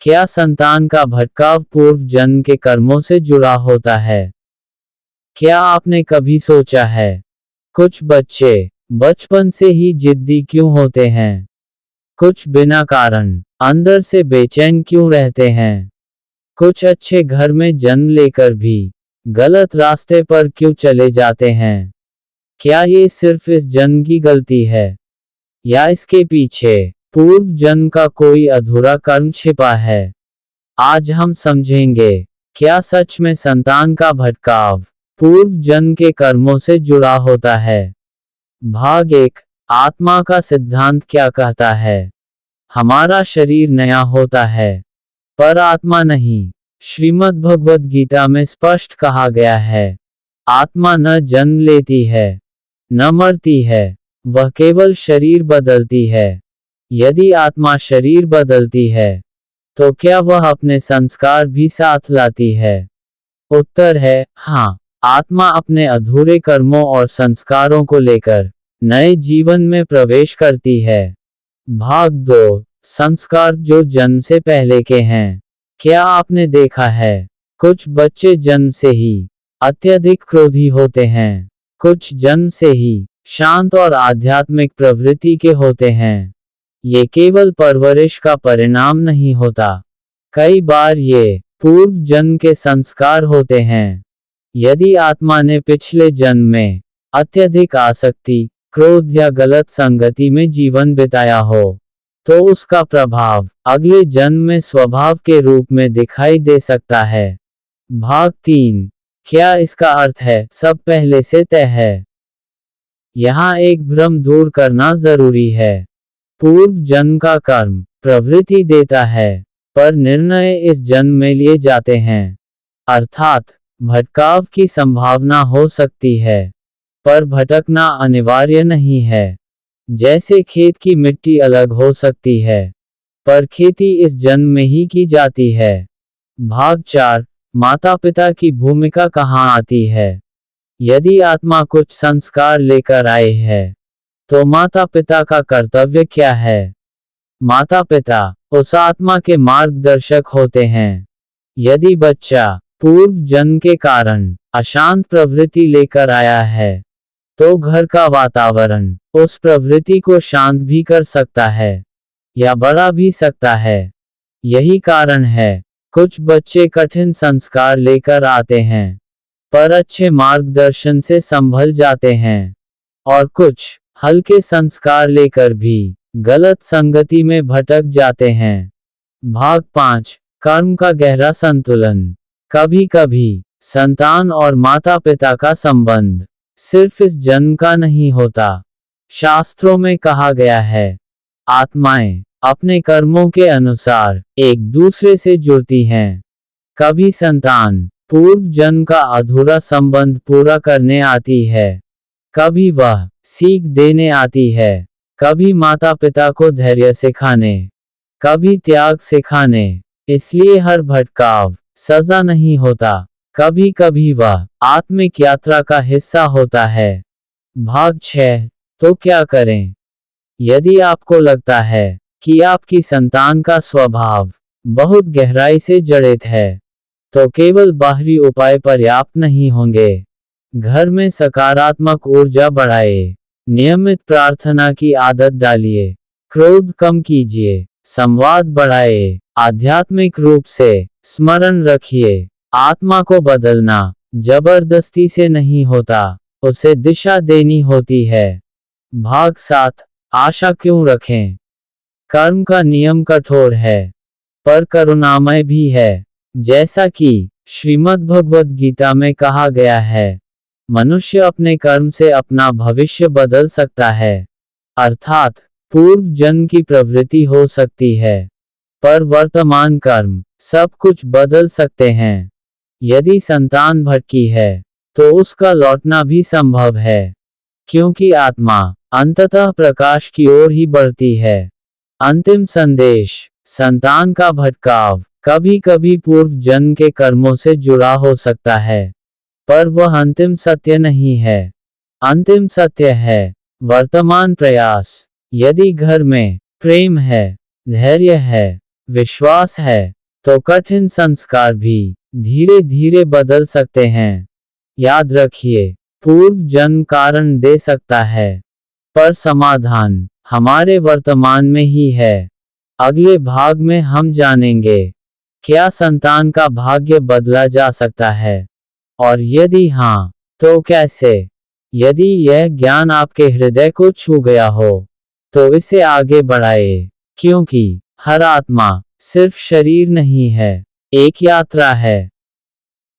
क्या संतान का भटकाव पूर्व जन्म के कर्मों से जुड़ा होता है? क्या आपने कभी सोचा है, कुछ बच्चे बचपन से ही जिद्दी क्यों होते हैं? कुछ बिना कारण अंदर से बेचैन क्यों रहते हैं? कुछ अच्छे घर में जन्म लेकर भी गलत रास्ते पर क्यों चले जाते हैं? क्या ये सिर्फ इस जन्म की गलती है, या इसके पीछे पूर्व जन्म का कोई अधूरा कर्म छिपा है? आज हम समझेंगे, क्या सच में संतान का भटकाव पूर्व जन्म के कर्मों से जुड़ा होता है। भाग 1, आत्मा का सिद्धांत क्या कहता है? हमारा शरीर नया होता है, पर आत्मा नहीं। श्रीमद् भगवद गीता में स्पष्ट कहा गया है, आत्मा न जन्म लेती है, न मरती है, वह केवल शरीर बदलती है। यदि आत्मा शरीर बदलती है, तो क्या वह अपने संस्कार भी साथ लाती है? उत्तर है हाँ। आत्मा अपने अधूरे कर्मों और संस्कारों को लेकर नए जीवन में प्रवेश करती है। भाग 2, संस्कार जो जन्म से पहले के हैं। क्या आपने देखा है, कुछ बच्चे जन्म से ही अत्यधिक क्रोधी होते हैं, कुछ जन्म से ही शांत और आध्यात्मिक प्रवृत्ति के होते हैं। ये केवल परवरिश का परिणाम नहीं होता, कई बार ये पूर्व जन्म के संस्कार होते हैं। यदि आत्मा ने पिछले जन्म में अत्यधिक आसक्ति, क्रोध या गलत संगति में जीवन बिताया हो, तो उसका प्रभाव अगले जन्म में स्वभाव के रूप में दिखाई दे सकता है। भाग 3, क्या इसका अर्थ है सब पहले से तय है? यहाँ एक भ्रम दूर करना जरूरी है। पूर्व जन्म का कर्म प्रवृत्ति देता है, पर निर्णय इस जन्म में लिए जाते हैं। अर्थात भटकाव की संभावना हो सकती है, पर भटकना अनिवार्य नहीं है। जैसे खेत की मिट्टी अलग हो सकती है, पर खेती इस जन्म में ही की जाती है। भाग 4, माता पिता की भूमिका कहाँ आती है? यदि आत्मा कुछ संस्कार लेकर आए है, तो माता पिता का कर्तव्य क्या है? माता पिता उस आत्मा के मार्गदर्शक होते हैं। यदि बच्चा पूर्व जन्म के कारण अशांत प्रवृत्ति लेकर आया है, तो घर का वातावरण उस प्रवृत्ति को शांत भी कर सकता है, या बढ़ा भी सकता है। यही कारण है, कुछ बच्चे कठिन संस्कार लेकर आते हैं, पर अच्छे मार्गदर्शन से संभल जाते हैं, और कुछ हल्के संस्कार लेकर भी गलत संगति में भटक जाते हैं। भाग 5, कर्म का गहरा संतुलन। कभी कभी संतान और माता पिता का संबंध सिर्फ इस जन्म का नहीं होता। शास्त्रों में कहा गया है, आत्माएं अपने कर्मों के अनुसार एक दूसरे से जुड़ती हैं। कभी संतान पूर्व जन्म का अधूरा संबंध पूरा करने आती है, कभी वह सीख देने आती है, कभी माता पिता को धैर्य सिखाने, कभी त्याग सिखाने। इसलिए हर भटकाव सजा नहीं होता, कभी कभी वह आत्मिक यात्रा का हिस्सा होता है। भाग 6, तो क्या करें? यदि आपको लगता है कि आपकी संतान का स्वभाव बहुत गहराई से जड़ित है, तो केवल बाहरी उपाय पर्याप्त नहीं होंगे। घर में सकारात्मक ऊर्जा बढ़ाए, नियमित प्रार्थना की आदत डालिए, क्रोध कम कीजिए, संवाद बढ़ाए, आध्यात्मिक रूप से स्मरण रखिए, आत्मा को बदलना जबरदस्ती से नहीं होता, उसे दिशा देनी होती है। भाग 7, आशा क्यों रखें? कर्म का नियम कठोर है, पर करुणामय भी है। जैसा कि श्रीमद् भगवद गीता में कहा गया है, मनुष्य अपने कर्म से अपना भविष्य बदल सकता है। अर्थात पूर्व जन्म की प्रवृत्ति हो सकती है, पर वर्तमान कर्म सब कुछ बदल सकते हैं। यदि संतान भटकी है, तो उसका लौटना भी संभव है, क्योंकि आत्मा अंततः प्रकाश की ओर ही बढ़ती है। अंतिम संदेश, संतान का भटकाव कभी कभी पूर्व जन्म के कर्मों से जुड़ा हो सकता है, पर वह अंतिम सत्य नहीं है। अंतिम सत्य है वर्तमान प्रयास। यदि घर में प्रेम है, धैर्य है, विश्वास है तो कठिन संस्कार भी धीरे धीरे बदल सकते हैं। याद रखिए, पूर्व जन्म कारण दे सकता है, पर समाधान हमारे वर्तमान में ही है। अगले भाग में हम जानेंगे, क्या संतान का भाग्य बदला जा सकता है, और यदि हाँ, तो कैसे। यदि यह ज्ञान आपके हृदय को छू गया हो, तो इसे आगे बढ़ाए, क्योंकि हर आत्मा सिर्फ शरीर नहीं है, एक यात्रा है।